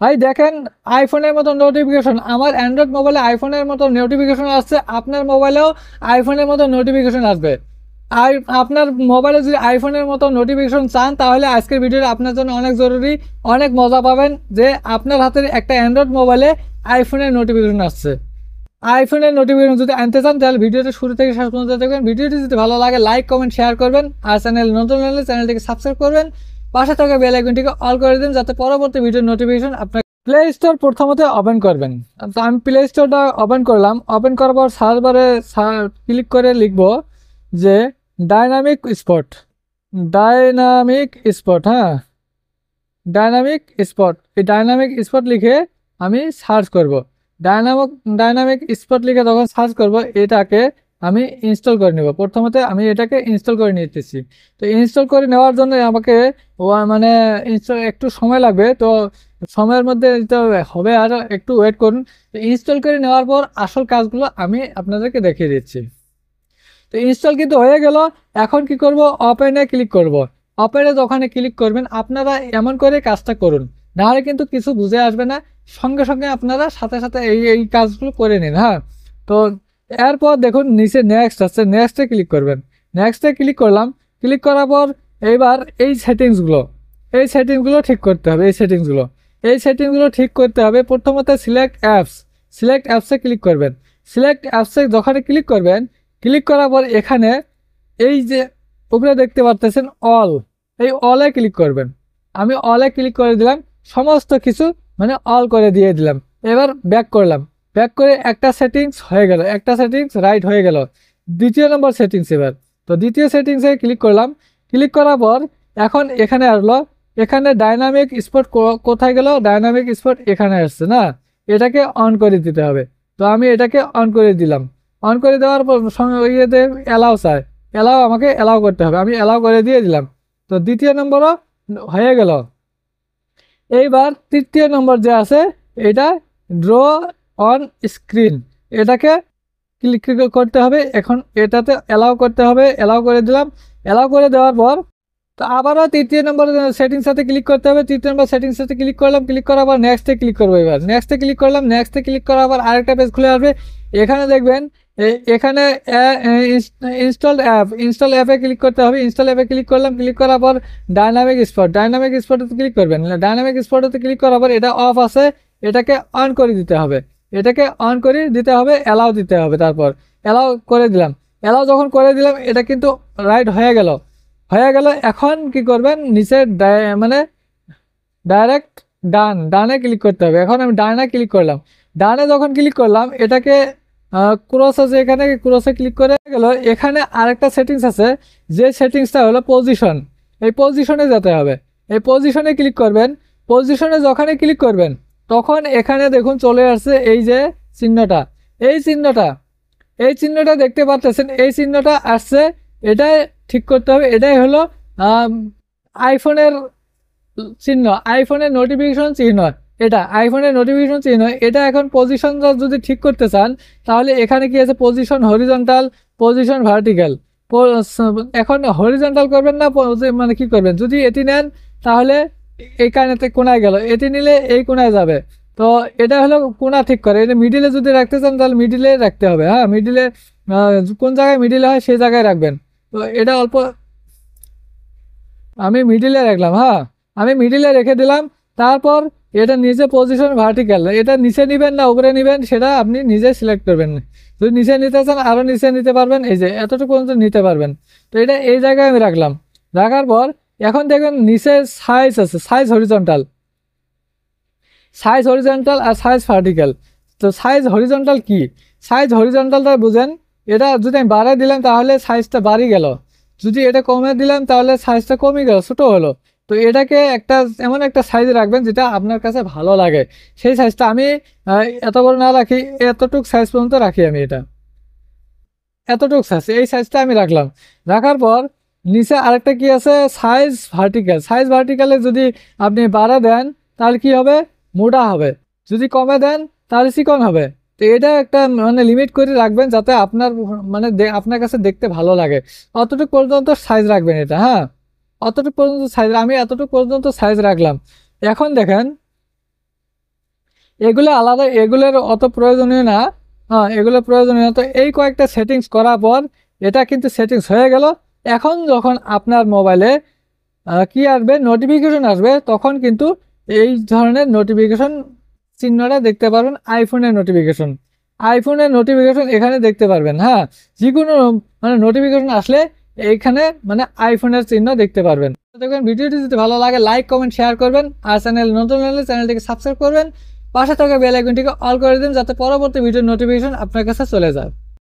ভাই দেখেন, আইফোনের মতো নোটিফিকেশন, আমার অ্যান্ড্রয়েড মোবাইলে আইফোনের মতো নোটিফিকেশন আসছে, আপনার মোবাইলেও আইফোনের মতো নোটিফিকেশন আসবে। আর আপনার মোবাইলে যদি আইফোনের মতো নোটিফিকেশন চান, তাহলে আজকের ভিডিওটা আপনার জন্য অনেক জরুরি। অনেক মজা পাবেন যে আপনার হাতের একটা অ্যান্ড্রয়েড মোবাইলে আইফোনের নোটিফিকেশন আসছে। আইফোনের নোটিফিকেশন যদি আনতে চান, তাহলে ভিডিওটা শুরু থেকে শেষ পর্যন্ত দেখবেন। ভিডিওটি যদি ভালো লাগে লাইক কমেন্ট শেয়ার করবেন, আর চ্যানেল নতুন হলে চ্যানেলটিকে সাবস্ক্রাইব করবেন, পাশে থাকা বেল আইকনটিকে অল করে দিন, যাতে পরবর্তী ভিডিওর নোটিফিকেশন আপনার প্লে স্টোর প্রথমত ওপেন করবেন। তো আমি প্লে স্টোরটা ওপেন করলাম। ওপেন করার পর সার্চ বারে ক্লিক করে লিখব যে ডাইনামিক স্পট। ডাইনামিক স্পট, হ্যাঁ, ডাইনামিক স্পট। এই ডাইনামিক স্পট লিখে আমি সার্চ করব। ডাইনামিক স্পট লিখে যখন সার্চ করব, এটাকে আমি ইনস্টল করে নেব। প্রথমত আমি এটাকে ইনস্টল করে নিতেছি। তো ইনস্টল করে নেওয়ার জন্য আমাকে মানে ইনস্টল একটু সময় লাগবে, তো সময়ের মধ্যে দিতে হবে, আর একটু ওয়েট করুন। তো ইনস্টল করে নেওয়ার পর আসল কাজগুলো আমি আপনাদেরকে দেখিয়ে দিচ্ছি। তো ইনস্টল কিন্তু হয়ে গেল। এখন কি করব, ওপেনে ক্লিক করব। ওপেনে যখন ক্লিক করবেন, আপনারা এমন করে কাজটা করুন, নাহলে কিন্তু কিছু বুঝে আসবে না। সঙ্গে সঙ্গে আপনারা সাথে সাথে এই এই কাজগুলো করে নিন, হ্যাঁ। তো এরপর দেখুন নিচে নেক্সট আছে, নেক্সটে ক্লিক করবেন। নেক্সটে ক্লিক করলাম। ক্লিক করার পর এইবার এই সেটিংসগুলো ঠিক করতে হবে। এই সেটিংসগুলো ঠিক করতে হবে। প্রথমত সিলেক্ট অ্যাপসে ক্লিক করবেন। সিলেক্ট অ্যাপসে যখন ক্লিক করবেন, ক্লিক করার পর এখানে এই যে উপরে দেখতে পাচ্ছেন অল, এই অলে ক্লিক করবেন। আমি অলে ক্লিক করে দিলাম, সমস্ত কিছু মানে অল করে দিয়ে দিলাম। এবার ব্যাক করলাম। ব্যাক করে একটা সেটিংস হয়ে গেল, একটা সেটিংস রাইট হয়ে গেল। দ্বিতীয় নম্বর সেটিংস এবার। তো দ্বিতীয় সেটিংসে ক্লিক করলাম। ক্লিক করার পর এখন এখানে আসলো, এখানে ডাইনামিক স্পট কোথায় গেল, ডাইনামিক স্পট এখানে আসছে না, এটাকে অন করে দিতে হবে। তো আমি এটাকে অন করে দিলাম। অন করে দেওয়ার পর ইয়েতে অ্যালাউ চায়, আমাকে অ্যালাউ করতে হবে, আমি অ্যালাউ করে দিয়ে দিলাম। তো দ্বিতীয় নম্বরও হয়ে গেল। এইবার তৃতীয় নম্বর যে আছে, এটা ড্র অন স্ক্রিন, এটাকে ক্লিক করতে হবে। এখন এটাতে অ্যালাউ করতে হবে, অ্যালাউ করে দিলাম। অ্যালাউ করে দেওয়ার পর তো আবারও তৃতীয় নম্বর সেটিংস সাথে ক্লিক করতে হবে। তৃতীয় নম্বর সেটিংস সাথে ক্লিক করলাম। ক্লিক করার পর নেক্সটে ক্লিক করবো। এবার নেক্সটে ক্লিক করলাম। নেক্সটে ক্লিক করার পর আরেকটা পেজ খুলে আসবে। এখানে দেখবেন এখানে ইনস্টল অ্যাপে ক্লিক করতে হবে। ইনস্টল অ্যাপে ক্লিক করলাম। ক্লিক করার পর ডাইনামিক স্পটে ক্লিক করবেন। ডাইনামিক স্পটে ক্লিক করার পর এটা অফ আছে, এটাকে অন করে দিতে হবে। অ্যালাউ দিতে হবে। তারপর অ্যালাউ করে দিলাম। অ্যালাউ যখন করে দিলাম, এটা কিন্তু রাইট হয়ে গেল। এখন কি করবেন, নিচে মানে ডাইরেক্ট ডানে ক্লিক করতে হবে। এখন আমি ডানে ক্লিক করলাম। ডানে যখন ক্লিক করলাম, এটাকে ক্রস আছে, এখানে ক্রসে ক্লিক করে গেল। এখানে আরেকটা সেটিংস আছে, যে সেটিংসটা হলো পজিশন। এই পজিশনে যেতে হবে। এই পজিশনে ক্লিক করবেন। পজিশনে যখনই ক্লিক করবেন, তখন এখানে দেখুন চলে আসছে এই যে চিহ্নটা, এই চিহ্নটা এই চিহ্নটা দেখতে পাচ্ছেন, এই চিহ্নটা আসছে। এটাই ঠিক করতে হবে। এটাই হলো আইফোনের চিহ্ন, আইফোনের নোটিফিকেশন চিহ্ন। এটা আইফোনের নোটিফিকেশন চিহ্ন। এটা এখন পজিশন যদি ঠিক করতে চান, তাহলে এখানে কি আছে, পজিশন হরিজন্টাল, পজিশন ভার্টিক্যাল। এখন হরিজন্টাল করবেন না, মানে কি করবেন, যদি এটি নেন তাহলে এইখানেতে কোনায় গেল, এটি নিলে এই কোনায় যাবে। তো এটা হলো কোনা ঠিক করে। এটা মিডিলে যদি রাখতে চান, তাহলে মিডিলে রাখতে হবে, হ্যাঁ। মিডিলে কোন জায়গায় মিডিলে হয় সেই জায়গায় রাখবেন। তো এটা অল্প আমি মিডিলে রাখলাম, হ্যাঁ, আমি মিডিলে রেখে দিলাম। তারপর এটা নিচে পজিশন ভার্টিক্যাল, এটা নিচে নেবেন না উপরে নেবেন সেটা আপনি নিজে সিলেক্ট করবেন। যদি নিচে নিতে চান আরও নিচে নিতে পারবেন, এই যে এতটুকু পর্যন্ত নিতে পারবেন। তো এটা এই জায়গায় আমি রাখলাম। রাখার পর এখন দেখবেন নিচে সাইজ আছে, সাইজ হরিজন্টাল আর সাইজ ভার্টিক্যাল। তো সাইজ হরিজন্টাল কি, সাইজ হরিজন্টালটা বুঝেন, এটা যদি আমি বাড়ায় দিলাম তাহলে সাইজটা বাড়ি গেল, যদি এটা কমে দিলাম তাহলে সাইজটা কমে গেল, ছোট হলো। তো এটাকে এমন একটা সাইজ রাখবেন যেটা আপনার কাছে ভালো লাগে, সেই সাইজটা। আমি এত বড় না রাখি, এতটুক সাইজ পর্যন্ত রাখি আমি। এটা এতটুক সাইজ, এই সাইজটা আমি রাখলাম। রাখার পর নিচে আরেকটা কি আছে, সাইজ ভার্টিক্যালে যদি আপনি বাড়া দেন তাহলে কি হবে, মোটা হবে। যদি কমে দেন তাহলে চিকন হবে। তো এটা একটা মানে লিমিট করে রাখবেন, যাতে আপনার মানে আপনার কাছে দেখতে ভালো লাগে। অতটুকু পর্যন্ত সাইজ রাখবেন এটা, হ্যাঁ। অতটুকু পর্যন্ত সাইজ, আমি এতটুকু পর্যন্ত সাইজ রাখলাম। এখন দেখেন এগুলো আলাদা, এগুলোর অত প্রয়োজনীয় না। হ্যাঁ, এগুলো প্রয়োজনীয় না। তো এই কয়েকটা সেটিংস করার পর এটা কিন্তু সেটিংস হয়ে গেল। এখন যখন আপনার মোবাইলে কি আসবে, নোটিফিকেশন আসবে, তখন কিন্তু এই ধরনের নোটিফিকেশন চিহ্নটা দেখতে পারবেন। আইফোনের নোটিফিকেশন, আইফোনের নোটিফিকেশন এখানে দেখতে পারবেন। হ্যাঁ, যে কোনো মানে নোটিফিকেশন আসলে এইখানে মানে আইফোনের চিহ্ন দেখতে পারবেন। দেখবেন ভিডিওটি যদি ভালো লাগে লাইক কমেন্ট শেয়ার করবেন, আর চ্যানেল নতুন হলে চ্যানেলটিকে সাবস্ক্রাইব করবেন, পাশে থাকা বেল আইকনটিকে অল করে দিন যাতে পরবর্তী ভিডিওর নোটিফিকেশন আপনার কাছে চলে যায়।